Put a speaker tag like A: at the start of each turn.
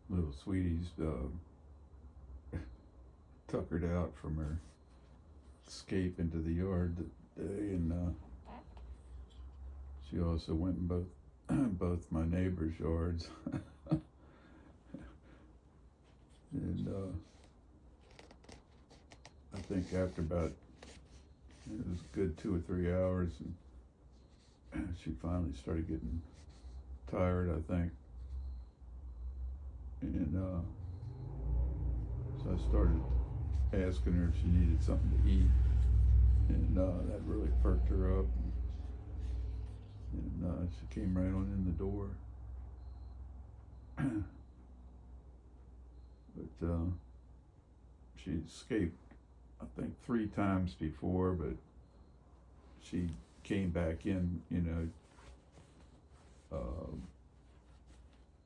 A: little sweetie's tuckered out from her escape into the yard that day, and she also went in both my neighbors' yards, and I think after about it was a good 2 or 3 hours, and she finally started getting tired, I think, and so I started asking her if she needed something to eat, and that really perked her up, and she came right on in the door. But she escaped, I think, 3 times before, but she came back in,